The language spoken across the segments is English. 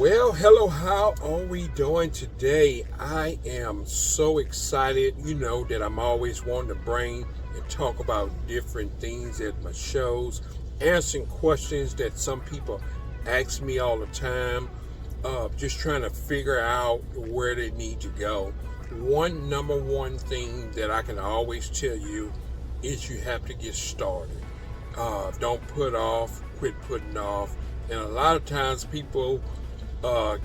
Well, hello, how are we doing today? I am so excited. You know that I'm always wanting to bring and talk about different things at my shows, answering questions that some people ask me all the time, just trying to figure out where they need to go. Number one thing that I can always tell you is you have to get started. Don't put off, quit putting off. And a lot of times people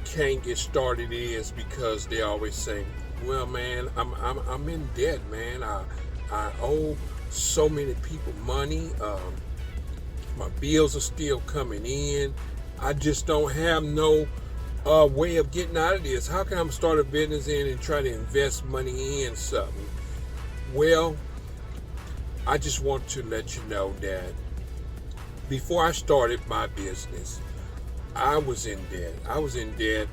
can't get started is because they always say, "Well, man, I'm in debt, man. I owe so many people money. My bills are still coming in. I just don't have no way of getting out of this. How can I start a business in and try to invest money in something?" Well, I just want to let you know that before I started my business, I was in debt. I was in debt,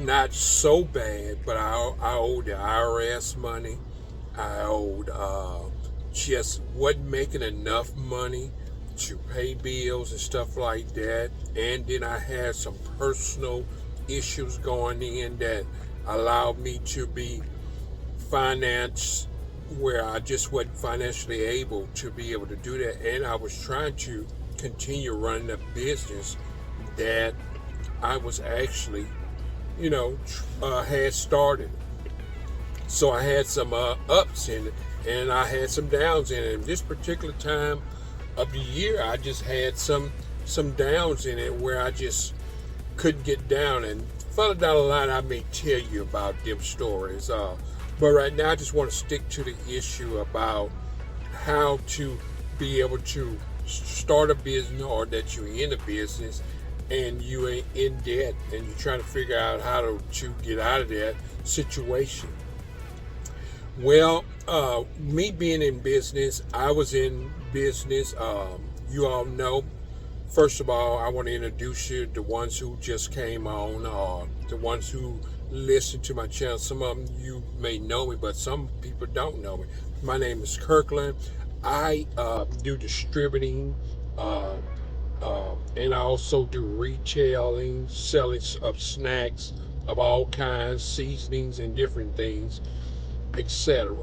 not so bad, but I owed the IRS money. I owed just wasn't making enough money to pay bills and stuff like that. And then I had some personal issues going in that allowed me to be financed where I just wasn't financially able to be able to do that. And I was trying to continue running a business that I was actually, had started. So I had some ups in it and I had some downs in it. And this particular time of the year, I just had some downs in it where I just couldn't get down. And further down the line, I may tell you about them stories. But right now, I just want to stick to the issue about how to be able to start a business, or that you're in a business and you ain't in debt and you're trying to figure out how to get out of that situation. Well, me being in business, I was in business. You all know, first of all, I want to introduce you to the ones who just came on, the ones who listen to my channel. Some of them you may know me, but some people don't know me. My name is Kirkland. I do distributing, and I also do retailing, selling of snacks of all kinds, seasonings and different things, etc.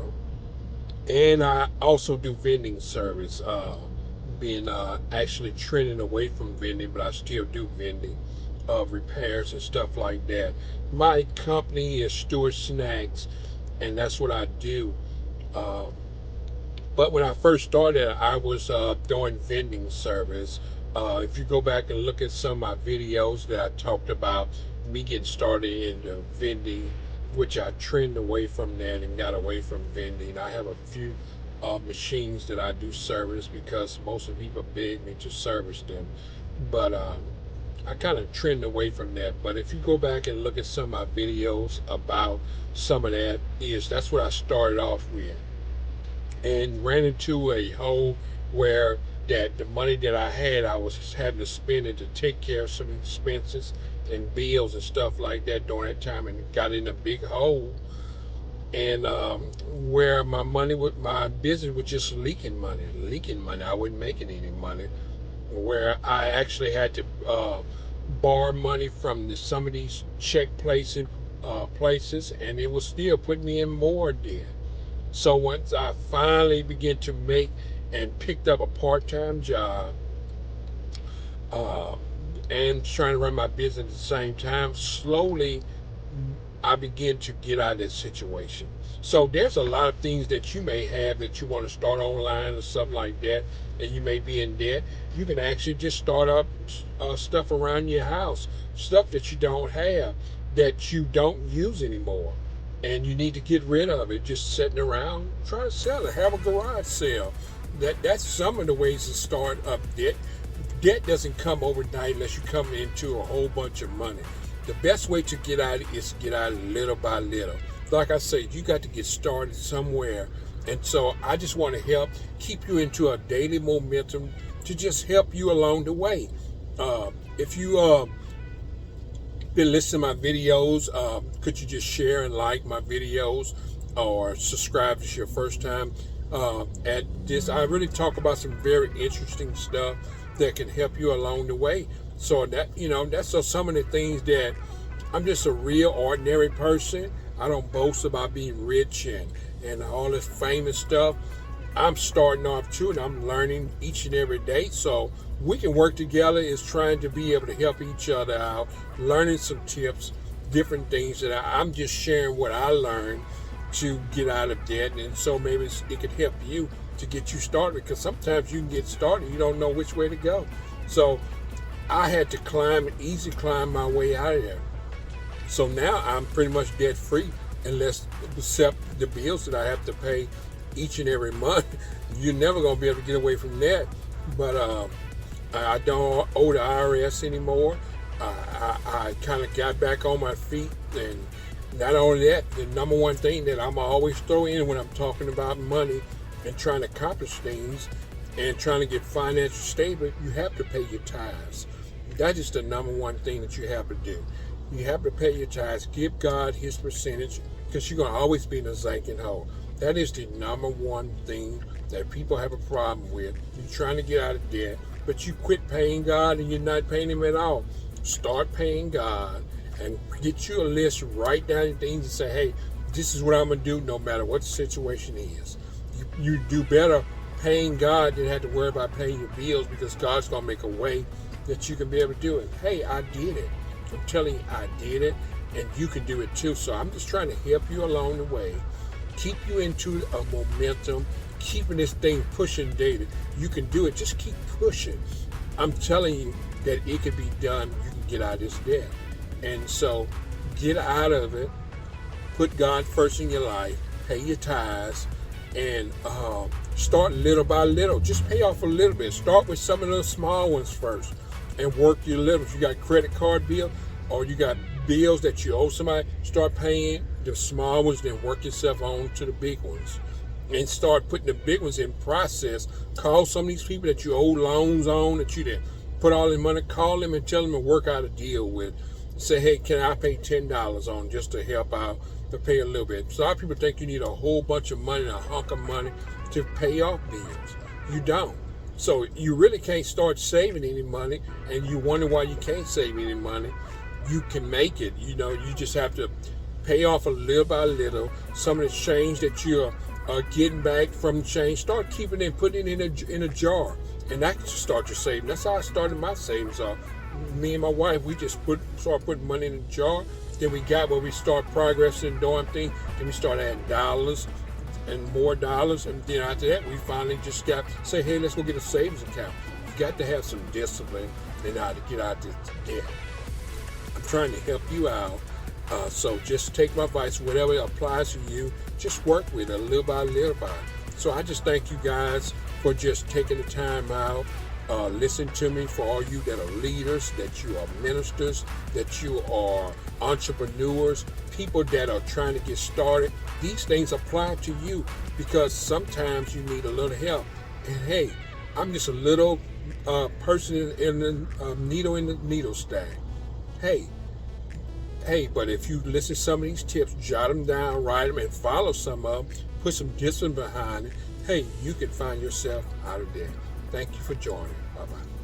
And I also do vending service, being actually trending away from vending, but I still do vending of repairs and stuff like that. My company is Stewart Snacks, and that's what I do. Uh, but when I first started, I was doing vending service. If you go back and look at some of my videos that I talked about me getting started in the vending, which I trended away from that and got away from vending. I have a few machines that I do service because most of the people beg me to service them. But I kind of trend away from that. But if you go back and look at some of my videos about some of that, that's what I started off with, and ran into a hole where that the money that I had, I was having to spend it to take care of some expenses and bills and stuff like that during that time, and got in a big hole. And where my business was just leaking money. I wasn't making any money. Where I actually had to borrow money from some of these check places, and it was still putting me in more debt. So once I finally began to make and picked up a part-time job, uh, and trying to run my business at the same time, slowly I began to get out of that situation. So there's a lot of things that you may have that you want to start online or something like that, and you may be in debt. You can actually just start up stuff around your house, stuff that you don't have, that you don't use anymore, and you need to get rid of it. Just sitting around, try to sell it. Have a garage sale. That's some of the ways to start up debt. Debt doesn't come overnight unless you come into a whole bunch of money. The best way to get out is to get out little by little. Like I say, you got to get started somewhere. And so I just want to help keep you into a daily momentum to just help you along the way. If you been listening to my videos, could you just share and like my videos, or subscribe if it's your first time at this? I really talk about some very interesting stuff that can help you along the way. So that's some of the things that I'm just a real ordinary person. I don't boast about being rich and all this famous stuff. I'm starting off too, and I'm learning each and every day. So we can work together is trying to be able to help each other out, learning some tips, different things that I'm just sharing what I learned to get out of debt. And so maybe it could help you to get you started, because sometimes you can get started, you don't know which way to go. So I had to easy climb my way out of there. So now I'm pretty much debt free, unless except the bills that I have to pay each and every month. You're never going to be able to get away from that. But I don't owe the IRS anymore. I kind of got back on my feet, and not only that, the number one thing that I'm always throw in when I'm talking about money and trying to accomplish things and trying to get financially stable, you have to pay your tithes. That is the number one thing that you have to do. You have to pay your tithes, give God his percentage, because you're going to always be in a sinking hole. That is the number one thing that people have a problem with. You're trying to get out of debt, but you quit paying God and you're not paying him at all. Start paying God and get you a list, write down things and say, hey, this is what I'm going to do no matter what the situation is. You do better paying God than have to worry about paying your bills, because God's going to make a way that you can be able to do it. Hey, I did it. I'm telling you, I did it, and you can do it too. So I'm just trying to help you along the way, keep you into a momentum, keeping this thing pushing daily. You can do it. Just keep pushing. I'm telling you that it can be done. You can get out of this debt. And so get out of it. Put God first in your life. Pay your tithes. And start little by little. Just pay off a little bit. Start with some of those small ones first and work your little. If you got credit card bill or you got bills that you owe somebody, start paying the small ones, then work yourself on to the big ones. And start putting the big ones in process. Call some of these people that you owe loans on, that you didn't put all the money, call them and tell them to work out a deal with. Say, hey, can I pay $10 on just to help out, to pay a little bit? So a lot of people think you need a whole bunch of money, a hunk of money to pay off bills. You don't. So you really can't start saving any money, and you wonder why you can't save any money. You can make it. You just have to pay off a little by little. Some of the change that you're getting back from the change, start keeping it and putting it in a jar. And that can start your saving. That's how I started my savings off. Me and my wife, we just start putting money in a jar. Then we got where we start progressing, doing things. Then we start adding dollars and more dollars. And then after that, we finally just say, hey, let's go get a savings account. You got to have some discipline in how to get out of this debt. I'm trying to help you out. So just take my advice, whatever applies to you, just work with it little by little. So I just thank you guys for just taking the time out. Listen to me, for all you that are leaders, that you are ministers, that you are entrepreneurs, people that are trying to get started. These things apply to you, because sometimes you need a little help. And hey, I'm just a little person in the needle in the needle stack. Hey, but if you listen to some of these tips, jot them down, write them, and follow some of them, put some discipline behind it, hey, you can find yourself out of there. Thank you for joining. Bye-bye.